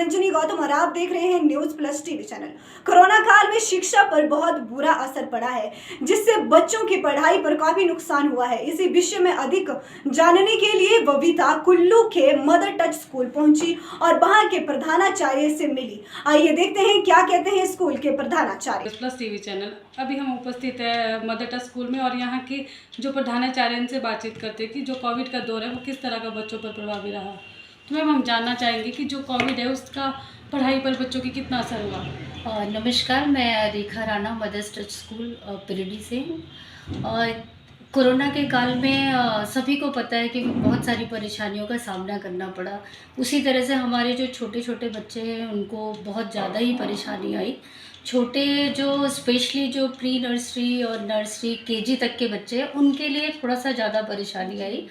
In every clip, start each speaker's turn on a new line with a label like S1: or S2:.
S1: रंजनी गौतम और आप देख रहे हैं news plus TV channel. Corona काल में शिक्षा पर बहुत बुरा असर पड़ा है, जिससे बच्चों की पढ़ाई पर काफी नुकसान हुआ है। इसी विषय में अधिक जानने के लिए बबीता कुल्लू के मदर टच स्कूल पहुंची और वहां के प्रधानाचार्य से मिली। आइए देखते हैं क्या कहते हैं स्कूल के प्रधानाचार्य।
S2: Plus TV channel. अभी हम उपस्थित है मदर टच स्कूल में और यहाँ की जो प्रधानाचार्य इनसे बातचीत करते हैं कि जो कोविड का दौर है वो किस तरह का बच्चों पर प्रभावी रहा। तो मैम हम जानना चाहेंगे कि जो कोविड है उसका पढ़ाई पर बच्चों की कितना असर हुआ।
S3: नमस्कार, मैं Rekha Rana Mother's Touch school Pirdi से हूँ। कोरोना के काल में सभी को पता है कि बहुत सारी परेशानियों का सामना करना पड़ा। उसी तरह से हमारे जो छोटे छोटे बच्चे हैं उनको बहुत ज़्यादा ही परेशानी आई। छोटे जो स्पेशली जो प्री नर्सरी और नर्सरी केजी तक के बच्चे हैं उनके लिए थोड़ा सा ज़्यादा परेशानी आई।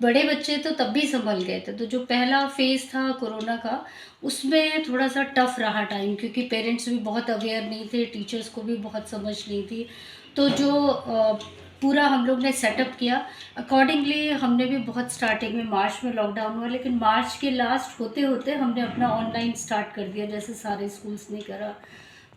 S3: बड़े बच्चे तो तब भी संभल गए थे। तो जो पहला फेज़ था कोरोना का, उसमें थोड़ा सा टफ़ रहा टाइम, क्योंकि पेरेंट्स भी बहुत अवेयर नहीं थे, टीचर्स को भी बहुत समझ नहीं थी। तो जो पूरा हम लोग ने सेटअप किया अकॉर्डिंगली, हमने भी बहुत स्टार्टिंग में मार्च में लॉकडाउन हुआ, लेकिन मार्च के लास्ट होते होते हमने अपना ऑनलाइन स्टार्ट कर दिया, जैसे सारे स्कूल्स ने करा।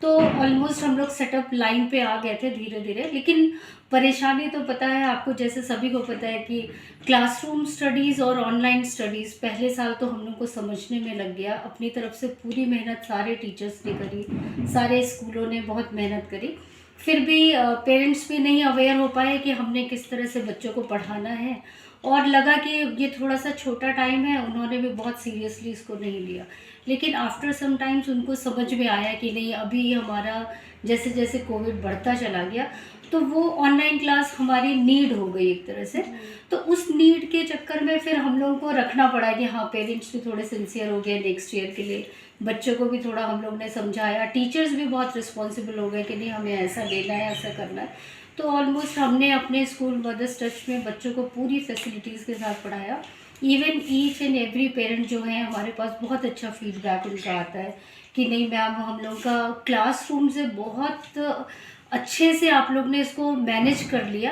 S3: तो ऑलमोस्ट हम लोग सेटअप लाइन पे आ गए थे धीरे धीरे। लेकिन परेशानी तो पता है आपको, जैसे सभी को पता है कि क्लासरूम स्टडीज़ और ऑनलाइन स्टडीज़ पहले साल तो हम लोग को समझने में लग गया। अपनी तरफ से पूरी मेहनत सारे टीचर्स ने करी, सारे स्कूलों ने बहुत मेहनत करी। फिर भी पेरेंट्स भी नहीं अवेयर हो पाए कि हमने किस तरह से बच्चों को पढ़ाना है, और लगा कि ये थोड़ा सा छोटा टाइम है, उन्होंने भी बहुत सीरियसली इसको नहीं लिया। लेकिन आफ्टर सम टाइम्स उनको समझ में आया कि नहीं, अभी हमारा जैसे जैसे कोविड बढ़ता चला गया तो वो ऑनलाइन क्लास हमारी नीड हो गई एक तरह से। तो उस नीड के चक्कर में फिर हम लोगों को रखना पड़ा कि हाँ, पेरेंट्स भी थोड़े सिंसियर हो गए नेक्स्ट ईयर के लिए, बच्चों को भी थोड़ा हम लोग ने समझाया, टीचर्स भी बहुत रिस्पॉन्सिबल हो गए कि नहीं, हमें ऐसा लेना है, ऐसा करना है। तो ऑलमोस्ट हमने अपने स्कूल मदर्स टच में बच्चों को पूरी फैसिलिटीज़ के साथ पढ़ाया। Even each and every parent जो है हमारे पास बहुत अच्छा फीडबैक उनका आता है कि नहीं मैम, हम लोग का क्लासरूम से बहुत अच्छे से आप लोग ने इसको मैनेज कर लिया।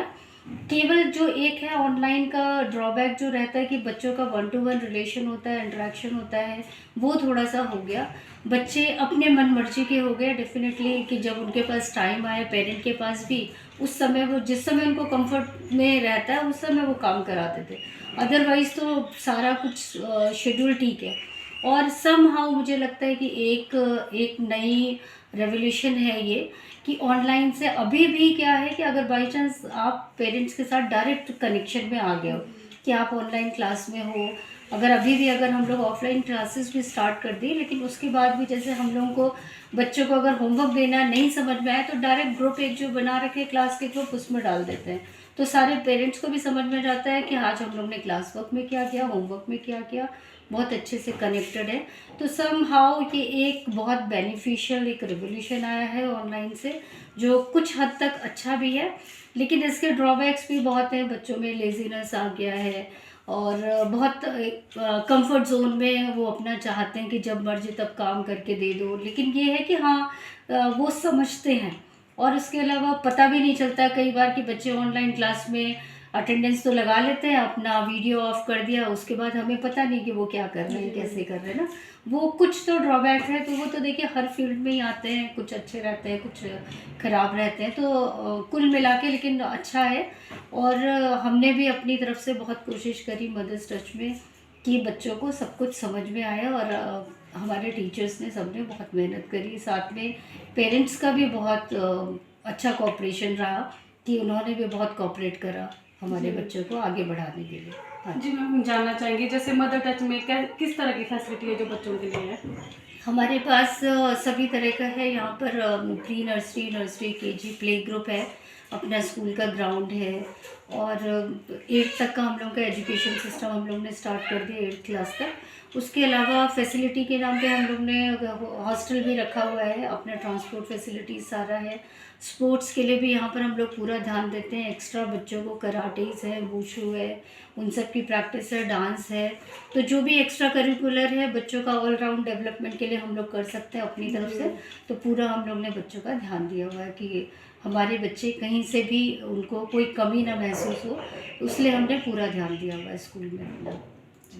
S3: केवल जो एक है ऑनलाइन का ड्रॉबैक जो रहता है कि बच्चों का 1-to-1 रिलेशन होता है, इंटरेक्शन होता है, वो थोड़ा सा हो गया। बच्चे अपने मन मर्जी के हो गए डेफिनेटली, कि जब उनके पास टाइम आया पेरेंट के पास भी, उस समय वो जिस समय उनको कंफर्ट में रहता है उस समय वो काम कराते थे। अदरवाइज़ तो सारा कुछ शेड्यूल ठीक है। और समहाउ मुझे लगता है कि एक नई रेवोल्यूशन है ये, कि ऑनलाइन से अभी भी क्या है कि अगर बाई चांस आप पेरेंट्स के साथ डायरेक्ट कनेक्शन में आ गए हो कि आप ऑनलाइन क्लास में हो, अगर अभी भी अगर हम लोग ऑफलाइन क्लासेस भी स्टार्ट कर दी, लेकिन उसके बाद भी जैसे हम लोगों को बच्चों को अगर होमवर्क देना नहीं समझ में आए तो डायरेक्ट ग्रुप एक जो बना रखे क्लास के ग्रुप, उसमें डाल देते हैं। तो सारे पेरेंट्स को भी समझ में जाता है कि आज हम लोग ने क्लास वर्क में क्या किया, होमवर्क में क्या किया, बहुत अच्छे से कनेक्टेड है। तो सम हाउ ये एक बहुत बेनिफिशियल एक रिवोल्यूशन आया है ऑनलाइन से, जो कुछ हद तक अच्छा भी है, लेकिन इसके ड्रॉबैक्स भी बहुत हैं। बच्चों में लेजीनेस आ गया है और बहुत कंफर्ट जोन में वो अपना चाहते हैं कि जब मर्जी तब काम करके दे दो। लेकिन ये है कि हाँ, वो समझते हैं, और इसके अलावा पता भी नहीं चलता कई बार कि बच्चे ऑनलाइन क्लास में अटेंडेंस तो लगा लेते हैं, अपना वीडियो ऑफ कर दिया, उसके बाद हमें पता नहीं कि वो क्या कर रहे हैं, कैसे कर रहे हैं ना। वो कुछ तो ड्रॉबैक है। तो वो तो देखिए हर फील्ड में ही आते हैं, कुछ अच्छे रहते हैं, कुछ ख़राब रहते हैं। तो कुल मिला के लेकिन अच्छा है। और हमने भी अपनी तरफ से बहुत कोशिश करी मदर्स टच में कि बच्चों को सब कुछ समझ में आए, और हमारे टीचर्स ने सबने बहुत मेहनत करी। साथ में पेरेंट्स का भी बहुत अच्छा कोऑपरेशन रहा कि उन्होंने भी बहुत कोऑपरेट करा हमारे बच्चों को आगे बढ़ाने के लिए। हाँ
S2: जी मैम, हम जानना चाहेंगे जैसे मदर टच में किस तरह की फैसिलिटी है जो बच्चों के लिए है।
S3: हमारे पास सभी तरह का है यहाँ पर। Pre nursery, nursery KG, play group है, अपना स्कूल का ग्राउंड है, और 8 तक का हम लोग का एजुकेशन सिस्टम हम लोग ने स्टार्ट कर दिया, 8th क्लास तक। उसके अलावा फैसिलिटी के नाम पे हम लोग ने हॉस्टल भी रखा हुआ है, अपना ट्रांसपोर्ट फैसिलिटी सारा है। स्पोर्ट्स के लिए भी यहाँ पर हम लोग पूरा ध्यान देते हैं। एक्स्ट्रा बच्चों को कराटेज है, वुशु है, उन सब की प्रैक्टिस है, डांस है। तो जो भी एक्स्ट्रा करिकुलर है बच्चों का ऑल राउंड डेवलपमेंट के लिए हम लोग कर सकते हैं अपनी तरफ से। तो पूरा हम लोग ने बच्चों का ध्यान दिया हुआ है कि हमारे बच्चे कहीं से भी उनको कोई कमी ना महसूस हो, इसलिए हमने पूरा ध्यान दिया हुआ है स्कूल में।